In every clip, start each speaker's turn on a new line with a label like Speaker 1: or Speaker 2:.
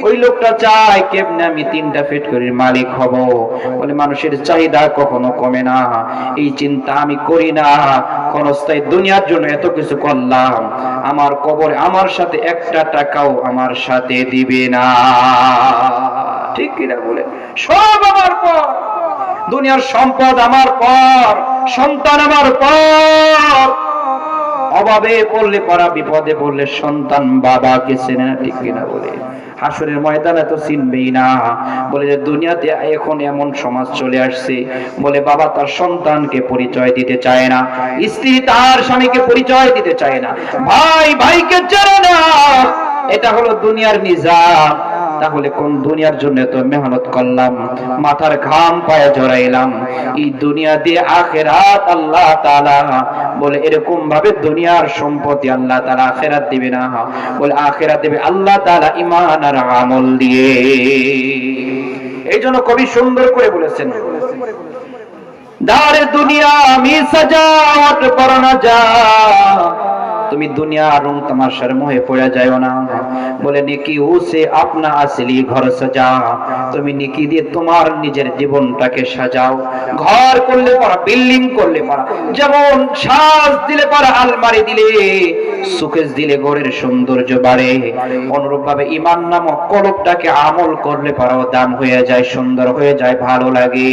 Speaker 1: ওই লোকটা চায় কেমনে আমি 3টা ফ্যাক্টরির মালিক হব। বলে মানুষের চাহিদা কখনো কমে না, এই চিন্তা আমি করি না। ক্ষণস্থায়ী দুনিয়ার জন্য এত কিছু করলাম, আমার কবরে আমার সাথে 1টা টাকাও আমার সাথে দিবে না। ঠিক কিনা বলে? সব আমার পর, দুনিয়ার সম্পদ আমার পর, সন্তান আমার পর। অভাবে পড়লে পড়া, বিপদে পড়লে সন্তান বাবাকে চেনে না। ঠিক কিনা বলে? হাসরের ময়দানে তো চিনবেই না। বলে যে দুনিয়াতে এখন এমন সমাজ চলে আসছে, বলে বাবা তার সন্তানকে পরিচয় দিতে চায় না, স্ত্রী তার স্বামীকে পরিচয় দিতে চায় না, ভাই ভাইকে চেনে না। এটা হলো দুনিয়ার নিজাম। তাহলে কোন দুনিয়ার জন্য এত মেহনত করলাম, মাথার ঘাম পায়ে জড়াইলাম, এই দুনিয়া দিয়ে আখিরাত আল্লাহ তাআলা বলে এরকম ভাবে দুনিয়ার সম্পত্তি আল্লাহ তাআলা আখিরাত দিবে না। বলে আখিরাত দিবে আল্লাহ তাআলা ঈমান আর আমল দিয়ে। এই জন্য কবি সুন্দর করে বলেছেন, দারে দুনিয়া আমি সাজাওয়াত পর না যা, তুমি দুনিয়ার রং তামাশার মোহে পড়ে যাও না। বলে নেকি উসে আপনা আসলি ঘর সাজা, তুমি নেকি দিয়ে তোমার নিজের জীবনটাকে সাজাও। ঘর করলে পারা, বিল্ডিং করলে পারা, যেমন সাজ দিলে পারা, আলমারি দিলে, সুকেস দিলে ঘরের সৌন্দর্য বাড়ে, অনুরূপ ভাবে ঈমান নামক কলবটাকে আমল করলে পারাও দাম হয়ে যায়, সুন্দর হয়ে যায়, ভালো লাগে।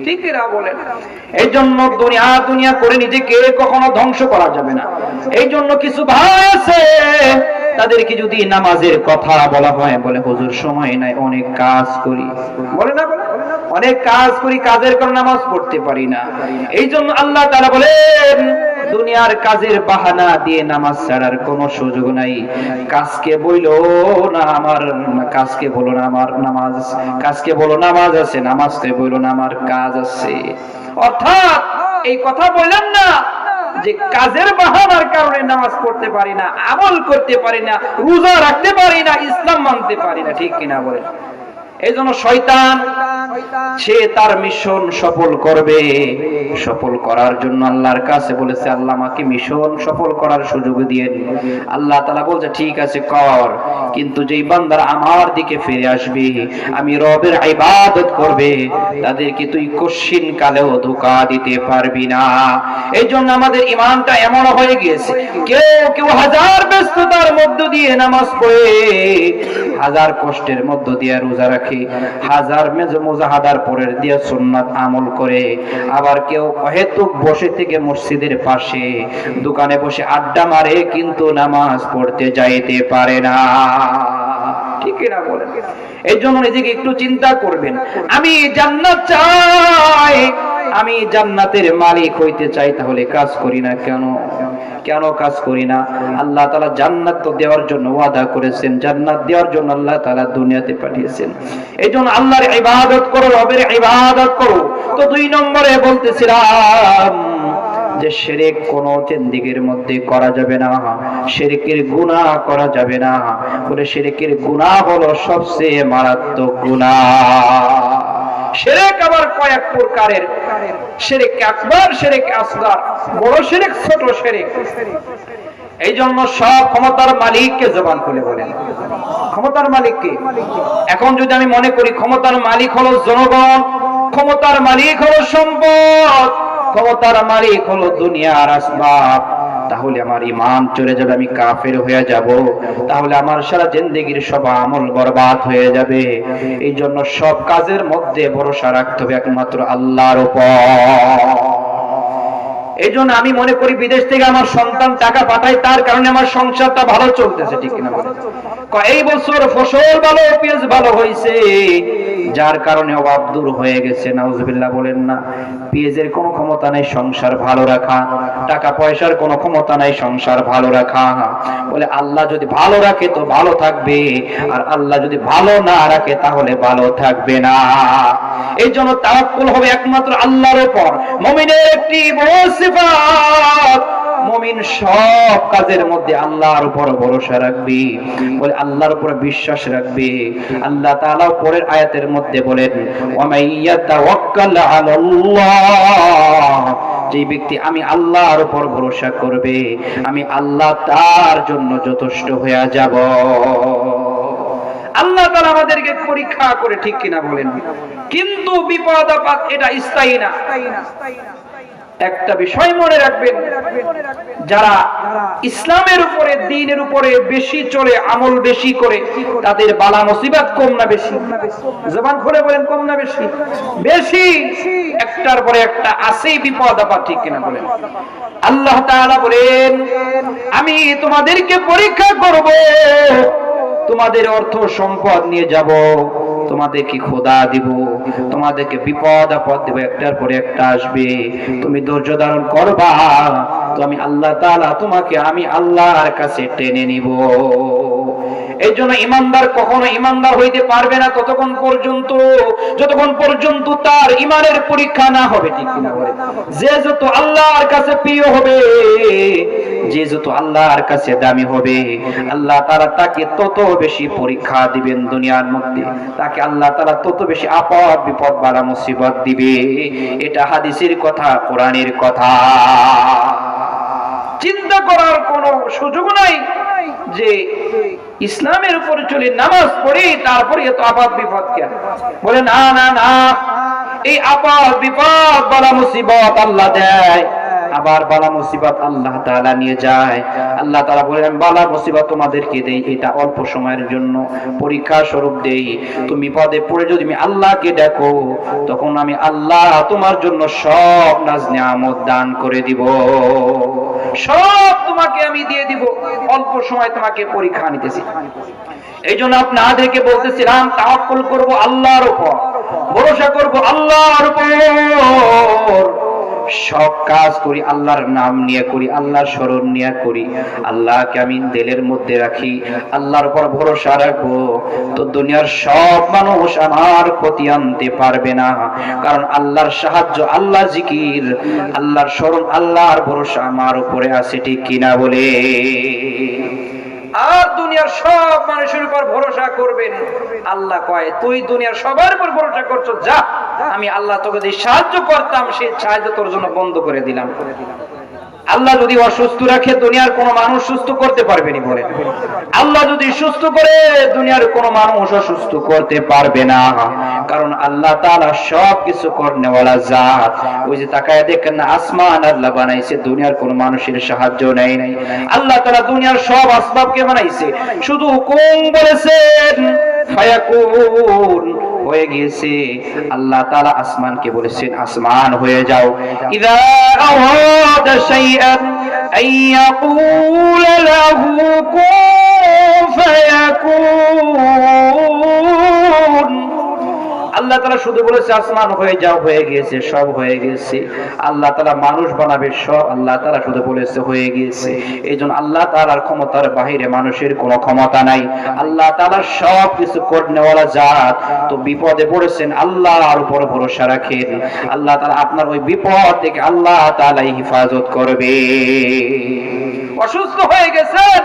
Speaker 1: ঠিক এরা বলেন। এই জন্য দুনিয়া দুনিয়া করে নিজেকে কখনো ধ্বংস করা যাবে না। এই জন্য কিছু ভাই আছে, তাদেরকে যদি নামাজের কথা বলা হয়, বলে হুজুর সময় নাই, অনেক কাজ করি। বলে না, বলে অনেক কাজ করি, কাজের কারণে নামাজ পড়তে পারি না। এই জন্য আল্লাহ তাআলা বলেন দুনিয়ার কাজের বাহানা দিয়ে নামাজ ছাড়ার কোনো সুযোগ নাই। কাজকে বইলো না আমার, কাজকে বলো না আমার নামাজ, কাজকে বলো নামাজ আছে, নামাজকে বইলো না আমার কাজ আছে। অর্থাৎ এই কথা বললেন না যে কাজের বাহানার কারণে নামাজ পড়তে পারি না, আমল করতে পারি না, রোজা রাখতে পারি না, ইসলাম মানতে পারি না। ঠিক কিনা বলেন? এই জন্য শয়তান সে তার মিশন সফল করবে, সফল করার জন্য আল্লাহর কাছে বলেছে আল্লাহ আমাকে মিশন সফল করার সুযোগ দিয়েন। আল্লাহ তাআলা বলছে ঠিক আছে কর, কিন্তু যেই বান্দারা আমার দিকে ফিরে আসবে, আমি রবের ইবাদত করবে, তাদেরকে তুই কশিন কালেও ধোঁকা দিতে পারবি না। এই জন্য আমাদের ঈমানটা এমন হয়ে গিয়েছে, কেউ কেউ হাজার ব্যস্ততার মধ্য দিয়ে নামাজ পড়ে, হাজার কষ্টের মধ্য দিয়ে রোজা রাখে, হাজার মুজাহাদার পরের দিয়ে সুন্নাত আমল করে, আবার কেউ অহেতুক বসে থেকে মসজিদের পাশে দোকানে বসে আড্ডা মারে, কিন্তু নামাজ পড়তে যাইতে পারে না। ঠিক না বলেন? এই জন্য নিজেকে একটু চিন্তা করবেন, আমি জান্নাত চাই, আমি জান্নাতের মালিক হইতে চাই, তাহলে কাজ করি না কেন? কেন কাজ করি না? আল্লাহ তাআলা জান্নাত তো দেওয়ার জন্য ওয়াদা করেছেন, জান্নাত দেওয়ার জন্য আল্লাহ তাআলা দুনিয়াতে পাঠিয়েছেন। এই জন্য আল্লাহর ইবাদত করো, রবের ইবাদত করো। তো 2 নম্বরে বলতেছিলাম যে শিরক কোনো জিন্দেগীর মধ্যে করা যাবে না, শিরকের গুনাহ করা যাবে না। বলে শিরকের গুনাহ হলো সবচেয়ে মারাত্মক গুনাহ। শিরক আবার কয়েক প্রকারের, শিরক আকবার, শিরক আসগর, বড় শিরক, ছোট শিরক। এই জন্য সব ক্ষমতার মালিককে জবান খুলে বলেন, ক্ষমতার মালিককে। এখন যদি আমি মনে করি ক্ষমতার মালিক হলো জনগণ, ক্ষমতার মালিক হলো সম্পদ, ক্ষমতার মালিক হলো দুনিয়ার আসবাব, তাহলে আমার ঈমান চলে যাবে, আমি কাফের হয়ে যাব, তাহলে আমার সারা জিন্দেগীর সব আমল বরবাদ হয়ে যাবে। এই জন্য সব কাজের মধ্যে ভরসা রাখতে হবে একমাত্র আল্লাহর উপর। এই জন্য আমি মনে করি বিদেশ থেকে আমার সন্তান টাকা পাঠায়, তার কারণে আমার সংসারটা ভালো চলতেছে। ঠিক কিনা বলেন? এই বছর ফসল ভালো, পেঁয়াজ ভালো হয়েছে, যার কারণে অভাব দূর হয়ে গেছে। নাউজুবিল্লাহ বলেন না? পেঁয়াজের কোনো ক্ষমতা নাই সংসার ভালো রাখা, টাকা পয়সার কোনো ক্ষমতা নাই সংসার ভালো রাখা। বলে আল্লাহ যদি ভালো রাখে তো ভালো থাকবে, আর আল্লাহ যদি ভালো না রাখে তাহলে ভালো থাকবে না। এই জন্য তাওয়াক্কুল হবে একমাত্র আল্লাহর উপর। মুমিনের একটি বড় সিফাত, মুমিন সব কাজের মধ্যে আল্লাহর উপর ভরসা রাখবে, বলে আল্লাহর উপর বিশ্বাস রাখবে। আল্লাহ তাআলা পরের আয়াতের মধ্যে বলেন ওয়া মাইয়াতাওয়াক্কাল আলাল্লাহ, যে ব্যক্তি আমি আল্লাহর উপর ভরসা করবে, আমি আল্লাহ তার জন্য যথেষ্ট হয়ে যাব। আমাদেরকে পরীক্ষা করে, ঠিক কিনা বলেন? কিন্তু বিপদ আপদ এটা স্থায়ী না। একটা বিষয় মনে রাখবেন, যারা ইসলামের উপরে দ্বীনের উপরে বেশি চলে, আমল বেশি করে, তাদের বালা মুসিবত কম না বেশি? জবান খুলে বলেন, কম না বেশি? বেশি। একটার পরে একটা আসেই বিপদ আপদ, ঠিক কিনা বলেন? আল্লাহ তাআলা বলেন, আমি তোমাদেরকে পরীক্ষা করব, তোমাদের অর্থ সম্পদ নিয়ে যাব, তোমাদেরকে খোদা দিব, তোমাদেরকে বিপদ আপদ দেব, একটার পরে একটা আসবে, তুমি ধৈর্য ধারণ করবা, তো আমি আল্লাহ তাআলা তোমাকে আমি আল্লাহর কাছে টেনে নিব। এই জন্য ইমানদার কখনো ইমানদার হইতে পারবে না যতক্ষণ পর্যন্ত তার ইমানের পরীক্ষা না হবে, ঠিক কিনা বলে? যে যত আল্লাহর কাছে প্রিয় হবে, যে যত আল্লাহর কাছে দামি হবে, আল্লাহ তাআলা তাকে তত বেশি পরীক্ষা দিবেন দুনিয়ার মধ্যে, তাকে আল্লাহ তাআলা তত বেশি আপদ বিপদ বালা মুসিবত দিবে। এটা হাদিসের কথা, কোরআনের কথা। চিন্তা করার কোনো সুযোগ নাই যে ইসলামের উপরে চলে নামাজ পড়ি তারপরে এত আপদ বিপদ কেন? বলে না না না, এই আপদ বিপদ বালা মুসিবত আল্লাহ দেয়, আবার বালা মুসিবত আল্লাহ তাআলা নিয়ে যায়। আল্লাহ তাআলা বলেন, বালা মুসিবত তোমাদেরকে দেই, এটা অল্প সময়ের জন্য পরীক্ষা স্বরূপ দেই। তুমি বিপদে পড়ে যদি তুমি আল্লাহকে ডাকো, তখন আমি আল্লাহ তোমার জন্য সব নাজ নিয়ামত দান করে দিব, সব তোমাকে আমি দিয়ে দিব, অল্প সময় তোমাকে পরীক্ষা নিতেছি। এই জন্য আপনাদেরকে বলতেছিলাম, তাওয়াক্কুল করব আল্লাহর উপর, ভরসা করব আল্লাহর উপর, সব কাজ করি আল্লাহর নাম নিয়ে করি, আল্লাহর স্মরণ নিয়ে করি, আল্লাহকে আমি দিলের মধ্যে রাখি, আল্লাহর উপর ভরসা রাখবো, তো দুনিয়ার সব মানুষ আমার ক্ষতি আনতে পারবে না। কারণ আল্লাহর সাহায্য, আল্লাহ জিকির, আল্লাহর স্মরণ, আল্লাহর ভরসা আমার উপরে আছে, ঠিক কিনা বলে? আর দুনিয়ার সব মানুষের উপর ভরসা করবেন, আল্লাহ কয় তুই দুনিয়ার সবার উপর ভরসা করছো, যা আমি আল্লাহ তোকে যে সাহায্য করতাম সেই সাহায্য তোর জন্য বন্ধ করে দিলাম। আল্লাহ যদি অসুস্থ রাখে, দুনিয়ার কোন মানুষ সুস্থ করতে পারবে না, বলে? আল্লাহ যদি সুস্থ করে, দুনিয়ার কোন মানুষ অসুস্থ করতে পারবে না। কারণ আল্লাহ তাআলা সব কিছু করনেওয়ালা জাত। ওই যে তাকায় দেখেন না, আসমান আল্লাহ বানাইছে, দুনিয়ার কোন মানুষের সাহায্য নেই নাই। আল্লাহ তাআলা দুনিয়ার সব আসবাবকে বানাইছে, শুধু হুকুম বলেছেন, ফায়াকুন, হয়ে গিয়েছে। আল্লাহ তাআলা আসমানকে বলেছেন, আসমান হয়ে যাও। ইযা আরাদা শাইআন আইয়াকুলা লাহু কুন ফায়াকুন। আল্লাহ তাআলা শুধু বলেছে আসমান হয়ে যাও, হয়ে গিয়েছে, সব হয়ে গেছে। আল্লাহ তাআলা মানুষ বানাবে, সব আল্লাহ তাআলা শুধু বলেছে হয়ে গিয়েছে। এইজন্য আল্লাহ তাআলার ক্ষমতার বাহিরে মানুষের কোনো ক্ষমতা নাই। আল্লাহ তাআলা সব কিছু করনেওয়ালা জাত। তো বিপদে পড়েছেন, আল্লাহর উপর ভরসা রাখেন, আল্লাহ তাআলা আপনার ওই বিপদ থেকে আল্লাহ তাআলাই হেফাজত করবে। অসুস্থ হয়ে গেছেন,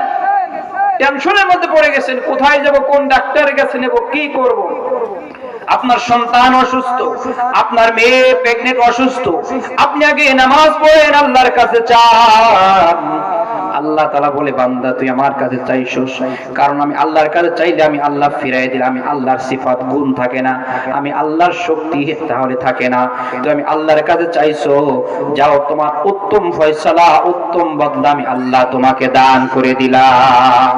Speaker 1: টেনশনের মধ্যে পড়ে গেছেন, কোথায় যাব, কোন ডাক্তারের কাছে নেব, কি করব? আপনার সন্তান অসুস্থ, আপনার মেয়ে প্রেগনেন্ট অসুস্থ, আপনি আগে নামাজ পড়েন, আল্লাহর কাছে চান। আল্লাহ তাআলা বলে, বান্দা তুই আমার কাছে চাইছস, কারণ আমি আল্লাহর কাছে চাইলে আমি আল্লাহ ফিরাই দিলাম। আমি আল্লাহর সিফাত গুণ থাকে না, আমি আল্লাহর শক্তি তাহলে থাকে না। তো আমি আল্লাহর কাছে চাইছো, যাও তোমার উত্তম ফয়সালা, উত্তম বদলা আমি আল্লাহ তোমাকে দান করে দিলাম।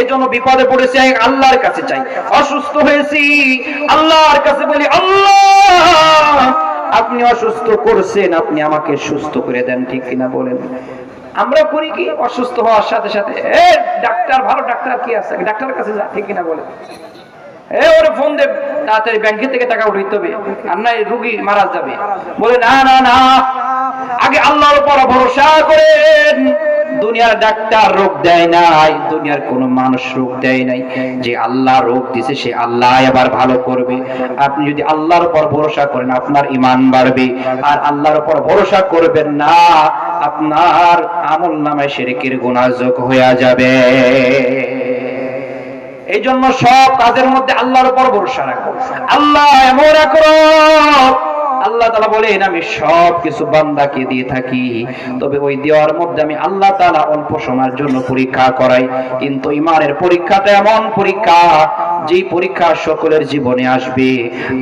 Speaker 1: এই জন্য বিপদে পড়েছি, আল্লাহর কাছে চাই। অসুস্থ হয়েছি, আল্লাহর কাছে বলি, আল্লাহ আপনি অসুস্থ করছেন, আপনি আমাকে সুস্থ করে দেন, ঠিক কিনা বলেন? আমরা করি কি, অসুস্থ হওয়ার সাথে সাথে ডাক্তার, ভালো ডাক্তার কি আছে, ডাক্তারের কাছে যা, ঠিক কিনা বলেন? ওরে ফোন দে, তাড়াতাড়ি ব্যাংকে থেকে টাকা উঠাইতে হবে, আর না রোগী মারা যাবে। বলে না না না, আগে আল্লাহর উপর ভরসা করেন। দুনিয়ার ডাক্তার রোগ দেয় নাই, দুনিয়ার কোন মানুষ রোগ দেয় নাই। যে আল্লাহ রোগ দিয়েছে সে আল্লাহ আবার ভালো করবে। আপনি যদি আল্লাহর উপর ভরসা করেন, আপনার ঈমান বাড়বে। আর আল্লাহর উপর ভরসা করবেন না, আপনার আমলনামায় শিরকের গুনাহ যোগ হয়ে যাবে। এই জন্য সব কাজের মধ্যে আল্লাহর উপর ভরসা রাখো। আল্লাহ এমন এক রব, আল্লাহ তাআলা বলেন আমি সব কিছু বান্দাকে দিয়ে থাকি, তবে ওই দেওয়ার মধ্যে আমি আল্লাহ তাআলা অল্প সময়ের জন্য পরীক্ষা করাই। কিন্তু ঈমানের পরীক্ষাটা এমন পরীক্ষা, যেই পরীক্ষা সকলের জীবনে আসবে,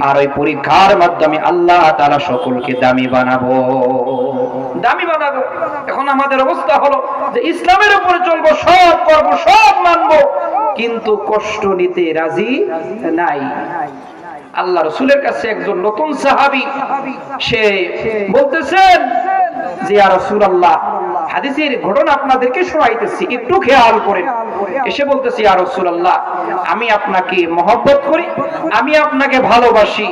Speaker 1: আর ওই পরীক্ষার মাধ্যমে আল্লাহ তাআলা সকলকে দামি বানাবো, দামি বানাবো। এখন আমাদের অবস্থা হলো যে ইসলামের উপরে চলবো, সব করব, সব মানবো, কিন্তু কষ্ট নিতে রাজি নাই। আল্লাহ রাসূলের কাছে একজন নতুন সাহাবী, সে বলতেছেন যে ইয়া রাসূলুল্লাহ, হাদিসের ঘটনা আপনাদেরকে শোনাইতেছি, একটু খেয়াল করেন। এসে বলতেছি ইয়া রাসূলুল্লাহ, আমি আপনাকে মহব্বত করি, আমি আপনাকে ভালোবাসি,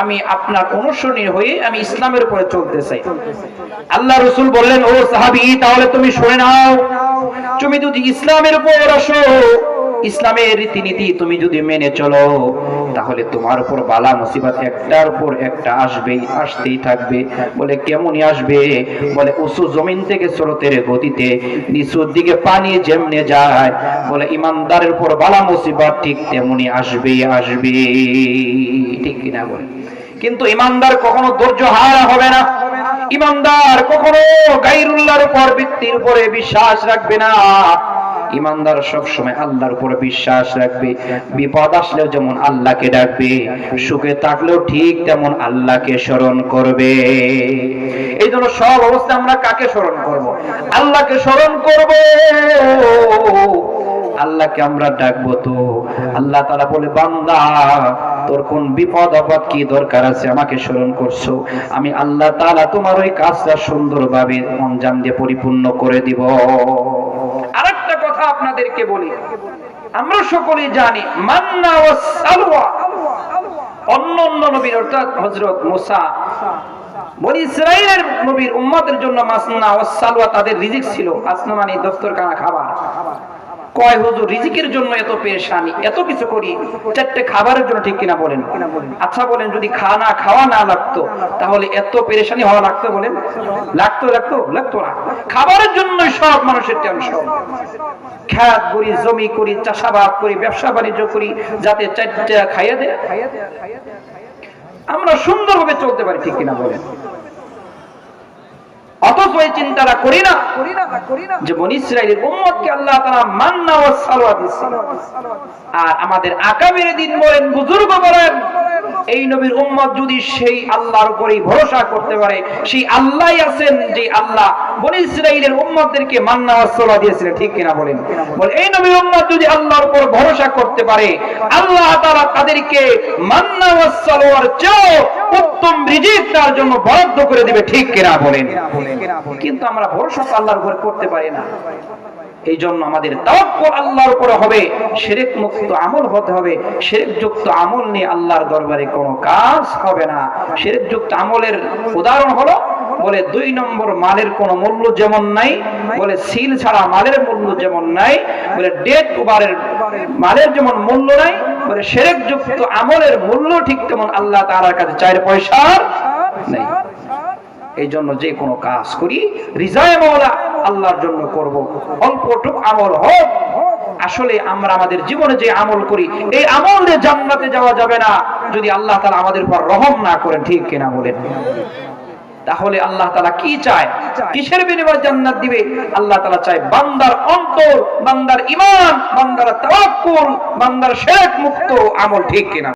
Speaker 1: আমি আপনার অনুসরণী হয়ে আমি ইসলামের উপরে চলতে চাই। আল্লাহ রাসূল বললেন, ও সাহাবী, তাহলে তুমি শুনে নাও, তুমি যদি ইসলামের উপর আসো, ইসলামের রীতিনীতি তুমি যদি মেনে চলো, তাহলে তোমার উপর বালা মুসিবত একটার উপর একটা আসবেই, আসতেই থাকবে। বলে কেমনই আসবে? বলে উঁচু জমিন থেকে স্রোতের গতিতে নিচুর দিকে পানি যেমনে যায়, বলে ইমানদারের উপর বালা মুসিবত ঠিক তেমনি আসবেই আসবে। ঠিক কিনা বলে? কিন্তু ইমানদার কখনো ধৈর্য হারা হবে না, ইমানদার কখনো গায়রুল্লাহর উপর, ব্যক্তির উপরে বিশ্বাস রাখবে না। ইমানদার সব সময় আল্লাহর উপর বিশ্বাস রাখবে। বিপদ আসলেও যেমন আল্লাহকে ডাকবে, সুখে থাকলেও ঠিক তেমন আল্লাহকে স্মরণ করবে। এই জন্য সব অবস্থা আমরা কাকে স্মরণ করব? আল্লাহকে স্মরণ করব। আল্লাহকে আমরা ডাকবো তো আল্লাহ তাআলা বলে, বান্দা তোর কোন বিপদ আপদ কি দরকার আছে, আমাকে স্মরণ করছো, আমি আল্লাহ তাআলা তোমার ওই কাজটা সুন্দরভাবে অঞ্জাম দিয়ে পরিপূর্ণ করে দিব। আরেকটা কথা আপনাদেরকে বলি, আমরা সকলেই জানি মান্না ওয়াস সালওয়া, অন্য নবীর অর্থাৎ হযরত মুসা, বনি ইসরাইলের নবীর উম্মতের জন্য মাসনা ওয়াস সালওয়া তাদের রিজিক ছিল, আসনা মানে দস্তরখানা খাবার। কয় হুজুর রিজিকের জন্য এত পেরেশানি, এত কিছু করি, চারটে খাবারের জন্য, ঠিক কিনা বলেন? আচ্ছা বলেন, যদি খাওয়া না লাগতো তাহলে এত পেরেশানি হওয়া লাগতো? বলেন লাগতো? লাগতো না। খাবারের জন্য সব মানুষের টেনশন। খেত করি, জমি করি, চাষাবাদ করি, ব্যবসা বাণিজ্য করি, যাতে চারটে খাইয়ে দেয় আমরা সুন্দরভাবে চলতে পারি, ঠিক কিনা বলেন? অথচ এই চিন্তাটা করি না যে বনি ইসরাইলের উম্মতকে আল্লাহ তাআলা মান্না ওয়াস সালওয়া দিয়েছেন। আর আমাদের আকাবের দিন বলেন, বুজুর্গ বলেন, এই নবীর উম্মত যদি সেই আল্লাহর উপরেই ভরসা করতে পারে, সেই আল্লাহই আছেন যে আল্লাহ বনি ইসরাইলের উম্মতদেরকে মান্না ওয়াস সালওয়া দিয়েছিলেন, ঠিক কিনা বলেন? বলে এই নবীর উম্মত যদি আল্লাহর উপর ভরসা করতে পারে, আল্লাহ তাআলা তাদেরকে মান্না ওয়াস সালওয়ার চেয়ে উত্তম রিজিক তার জন্য বরাদ্দ করে দিবে, ঠিক কিনা বলেন? কিন্তু আমরা ভরসা আল্লাহর উপর করতে পারি না। এই জন্য আমাদের তাওয়াক্কুল আল্লাহর উপরে হবে, শিরক মুক্ত আমল হতে হবে। শিরক যুক্ত আমল নিয়ে আল্লাহর দরবারে কোনো কাজ হবে না। শিরক যুক্ত আমলের উদাহরণ হলো, বলে 2 নম্বর মালের কোনো মূল্য যেমন নাই, বলে সিল ছাড়া মালের মূল্য যেমন নাই, বলে ডেট ওভারের মালের যেমন মূল্য নাই, বলে শিরক যুক্ত আমলের মূল্য ঠিক তেমন আল্লাহ তাআলার কাছে 4 পয়সার নাই। এই জন্য যে কোনো কাজ করি রিজায়ে মাওলা আল্লাহর জন্য করব, অল্পটুকু আমল হোক। আসলে আমরা আমাদের জীবনে যে আমল করি, এই আমল দিয়ে জান্নাতে যাওয়া যাবে না যদি আল্লাহ তাআলা আমাদের উপর রহম না করেন, ঠিক কিনা বলেন? তাহলে আল্লাহ তাআলা কি চায়, কিসের বিনিময়ে জান্নাত দিবে? আল্লাহ তাআলা চায় বান্দার অন্তর, বান্দার ঈমান, বান্দার তাওয়াক্কুল, বান্দার শিরক মুক্ত আমল, ঠিক কিনা?